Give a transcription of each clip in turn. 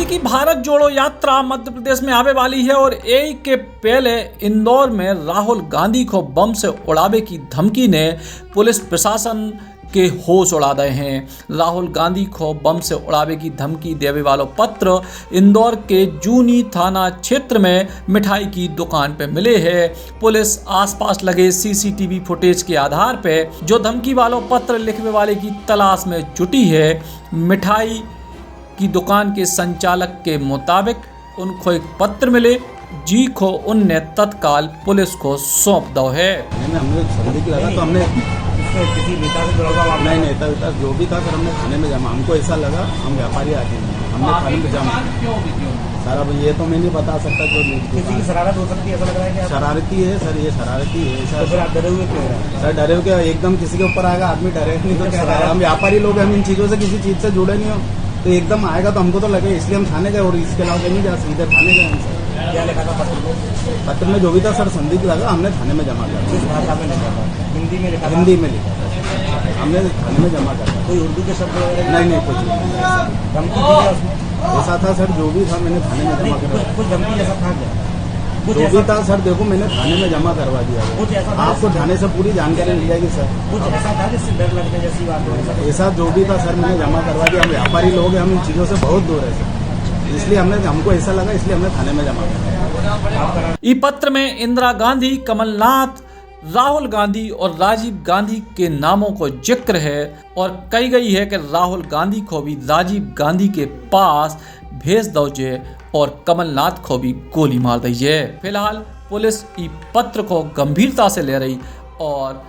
कि भारत जोड़ो यात्रा मध्य प्रदेश में आवे वाली है और यही के पहले इंदौर में राहुल गांधी को बम से उड़ावे की धमकी ने पुलिस प्रशासन के होश उड़ा दे हैं। राहुल गांधी को बम से उड़ावे की धमकी देवे वालों पत्र इंदौर के जूनी थाना क्षेत्र में मिठाई की दुकान पे मिले हैं। पुलिस आसपास लगे सीसीटीवी फुटेज के आधार पे जो धमकी वालों पत्र लिखने वाले की तलाश में जुटी है। मिठाई की दुकान के संचालक के मुताबिक उनको एक पत्र मिले जी को उनने तत्काल पुलिस को सौंप दो है। हमने संदिग्ध लगा तो हमने किसी नेता से जुड़ा हुआ नहीं, नेता जो भी था सर हमने थाने में जमा। हमको ऐसा लगा हम व्यापारी आते हैं, हमने थाने में जमा। सर अब ये तो मैं नहीं बता सकता जो किसी की शरारत हो सकती है, ऐसा लग रहा है कि शरारती है सर, ये शरारती है सर। तो फिर आप डरे हुए क्यों हैं सर? डरे हुए एकदम किसी के ऊपर आएगा आदमी डरे नहीं तो क्या है? हम व्यापारी लोग, हम इन चीजों से किसी चीज से जुड़े नहीं हो तो एकदम आएगा तो हमको तो लगे, इसलिए हम थाने गए और इसके अलावा कहीं नहीं जा सीधे थाने गए हम सर। क्या लिखा था पत्र में? जो भी था सर संदिग्ध लगा, हमने थाने में जमा कर। किस भाषा में लिखा था? हिंदी में लिखा? हिंदी में लिखा था, हमने थाने में जमा कर। कोई उर्दू के शब्द नहीं कुछ नहीं। धमकी ऐसा था सर, जो भी था मैंने थाने में जमा करवा। कुछ धमकी जैसा था क्या? जो भी था सर देखो मैंने थाने में जमा करवा दिया। कुछ ऐसा आपको थाने से पूरी जानकारी मिल जाएगी सर। कुछ ऐसा था जिससे डर लगने जैसी बात हो? ऐसा जो भी था सर मैंने जमा करवा दिया। हम व्यापारी लोग हैं, हम इन चीजों से बहुत दूर है सर, इसलिए हमको ऐसा लगा, इसलिए हमने थाने में जमा करवाया। ई पत्र में इंदिरा गांधी, कमलनाथ, राहुल गांधी और राजीव गांधी के नामों को जिक्र है और कही गई है कि राहुल गांधी को भी राजीव गांधी के पास भेज दीजिए और कमलनाथ को भी गोली मार दीजिए। फिलहाल पुलिस ई पत्र को गंभीरता से ले रही और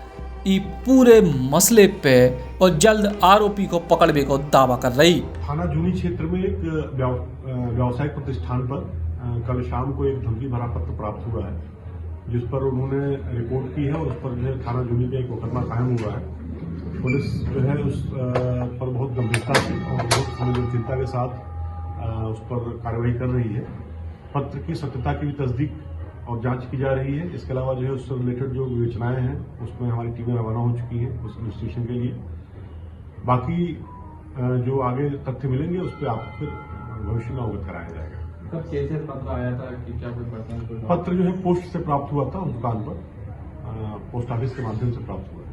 ई पूरे मसले पे और जल्द आरोपी को पकड़ने को दावा कर रही। थाना जूनी क्षेत्र में एक व्यावसायिक प्रतिष्ठान पर कल शाम को एक धमकी भरा पत्र प्राप्त हुआ है, जिस पर उन्होंने रिपोर्ट की है और उस पर जो है थाना जूनी का एक मुकदमा कायम हुआ है। पुलिस जो है उस पर बहुत गंभीरता से और बहुत संवेदनशीलता के साथ उस पर कार्रवाई कर रही है। पत्र की सत्यता की भी तस्दीक और जांच की जा रही है। इसके अलावा जो है उससे रिलेटेड जो विवेचनाएं हैं उसमें हमारी टीमें रवाना हो चुकी हैं उस इन्वेस्टिगेशन के लिए। बाकी जो आगे तथ्य मिलेंगे उस पर आपको फिर भविष्य में अवगत कराया जाएगा। कब कैसे पत्र आया था कि क्या कोई पत्र जो है पोस्ट से प्राप्त हुआ था, उस दुकान पर पोस्ट ऑफिस के माध्यम से प्राप्त हुआ है।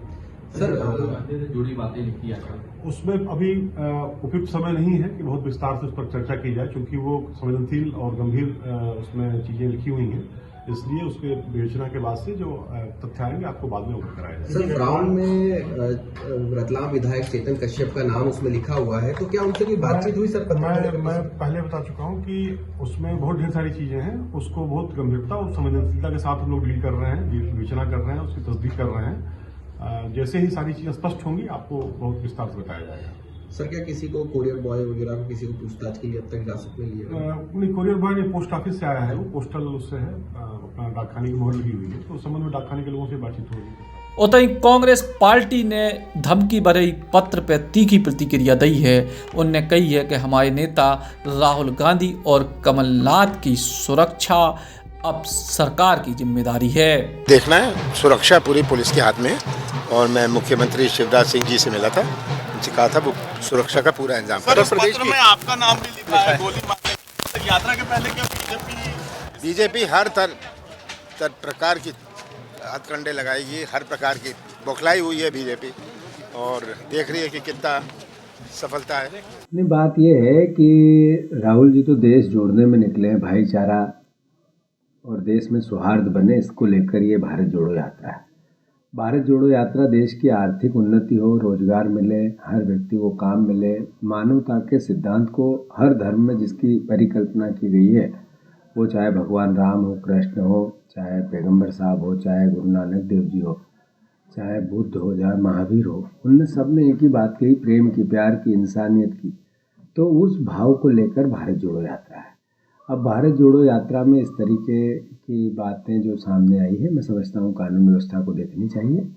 सर राहुल गांधी से जुड़ी बातें लिखी है उसमें अभी उपयुक्त समय नहीं है कि बहुत विस्तार से उस पर चर्चा की जाए, क्योंकि वो संवेदनशील और गंभीर उसमें चीजें लिखी हुई हैं, इसलिए उसके विवेचना के बाद से जो तथ्य आएंगे आपको बाद में अवगत कराया जाएगा। सर ग्राउंड में रतलाम विधायक चेतन कश्यप का नाम उसमें लिखा हुआ है, तो क्या उनसे कोई बातचीत हुई सर? मैं पहले बता चुका हूं कि उसमें बहुत ढेर सारी चीजें हैं, उसको बहुत गंभीरता और संवेदनशीलता के साथ हम लोग डील कर रहे हैं, विवेचना कर रहे हैं, उसकी तस्दीक कर रहे हैं। जैसे ही सारी चीजें स्पष्ट होंगी आपको बहुत विस्तार से बताया जाएगा। सर क्या किसी को कोरियर बॉय वगैरह को किसी को पूछताछ के लिए अब तक हिरासत में लिया? नहीं, कोरियर बॉय नहीं, पोस्ट ऑफिस से आया है, वो पोस्टल उससे है, अपना डाकखाने की मोहर लगी हुई है, तो उस संबंध में डाकखाने के लोगों से बातचीत हो रही है। उतई कांग्रेस पार्टी ने धमकी भरे पत्र पर तीखी प्रतिक्रिया दी है। उनने कही है कि हमारे नेता राहुल गांधी और कमलनाथ की सुरक्षा अब सरकार की जिम्मेदारी है। देखना है, सुरक्षा पूरी पुलिस के हाथ में है और मैं मुख्यमंत्री शिवराज सिंह जी से मिला था, उनसे कहा था वो सुरक्षा का पूरा इंतजाम कर। पत्र में आपका नाम भी लिखा है, गोली मारने यात्रा के पहले क्या बीजेपी हर प्रकार की हथकंडे लगाएगी, हर प्रकार की बौखलाई हुई है बीजेपी और देख रही है कि कितना सफलता है। नहीं, बात यह है कि राहुल जी तो देश जोड़ने में निकले हैं, भाईचारा और देश में सौहार्द बने, इसको लेकर ये भारत जोड़ो यात्रा है। भारत जोड़ो यात्रा देश की आर्थिक उन्नति हो, रोजगार मिले, हर व्यक्ति को काम मिले, मानवता के सिद्धांत को हर धर्म में जिसकी परिकल्पना की गई है, वो चाहे भगवान राम हो, कृष्ण हो, चाहे पैगंबर साहब हो, चाहे गुरु नानक देव जी हो, चाहे बुद्ध हो, चाहे महावीर हो, उनने सब ने एक ही बात कही, प्रेम की, प्यार की, इंसानियत की। तो उस भाव को लेकर भारत जोड़ो यात्रा है। अब भारत जोड़ो यात्रा में इस तरीके की बातें जो सामने आई है, मैं समझता हूँ कानून व्यवस्था को देखनी चाहिए।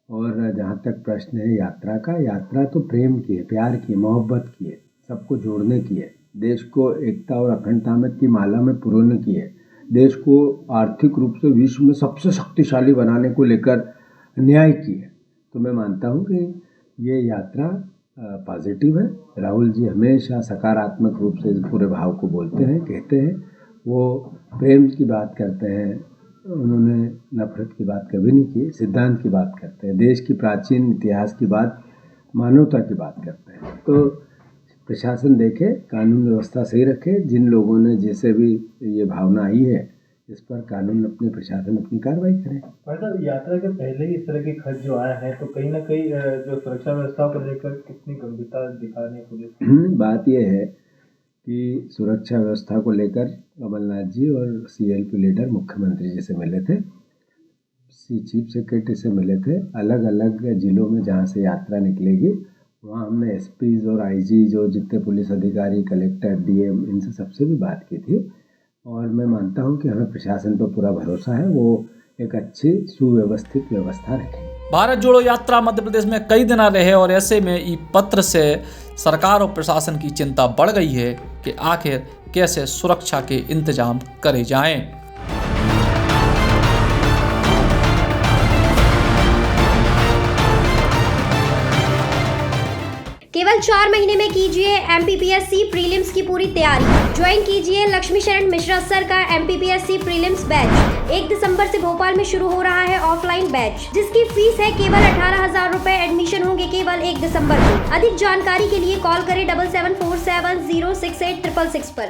और जहाँ तक प्रश्न है यात्रा का, यात्रा तो प्रेम की है, प्यार की है, मोहब्बत की है, सबको जोड़ने की है, देश को एकता और अखंडता में की माला में पुरोने की है, देश को आर्थिक रूप से विश्व में सबसे शक्तिशाली बनाने को लेकर न्याय की है। तो मैं मानता हूँ कि ये यात्रा पॉजिटिव है। राहुल जी हमेशा सकारात्मक रूप से इस पूरे भाव को बोलते हैं, कहते हैं। वो प्रेम की बात करते हैं, उन्होंने नफरत की बात कभी नहीं की, सिद्धांत की बात करते हैं, देश की प्राचीन इतिहास की बात, मानवता की बात करते हैं। तो प्रशासन देखे, कानून व्यवस्था सही रखे, जिन लोगों ने जैसे भी ये भावना आई है इस पर कानून अपने प्रशासन अपनी कार्रवाई करे। भाई साहब, यात्रा के पहले ही इस तरह की खर्च जो आया है तो कहीं ना कहीं जो सुरक्षा व्यवस्था को लेकर कितनी गंभीरता दिखा रही है पुलिस? बात यह है कि सुरक्षा व्यवस्था को लेकर कमलनाथ जी और CLP लीडर मुख्यमंत्री जी से मिले थे, चीफ सेक्रेटरी से मिले थे। अलग अलग जिलों में जहाँ से यात्रा निकलेगी वहाँ हमने SPs और IG जो जितने पुलिस अधिकारी, कलेक्टर, DM, इनसे सबसे भी बात की थी। और मैं मानता हूँ कि हमें प्रशासन पर पूरा भरोसा है, वो एक अच्छी सुव्यवस्थित व्यवस्था रखेंगे। भारत जोड़ो यात्रा मध्य प्रदेश में कई दिन रहे और ऐसे में ई पत्र से सरकार और प्रशासन की चिंता बढ़ गई है कि आखिर कैसे सुरक्षा के इंतजाम करे जाएं। केवल 4 महीने में कीजिए MPPSC प्रीलिम्स की पूरी तैयारी। ज्वाइन कीजिए लक्ष्मी शरण मिश्रा सर का MPPSC प्रीलिम्स बैच। 1 दिसंबर से भोपाल में शुरू हो रहा है ऑफलाइन बैच, जिसकी फीस है केवल 18,000 रुपए। एडमिशन होंगे केवल 1 दिसंबर को। अधिक जानकारी के लिए कॉल करें 7747068666 पर।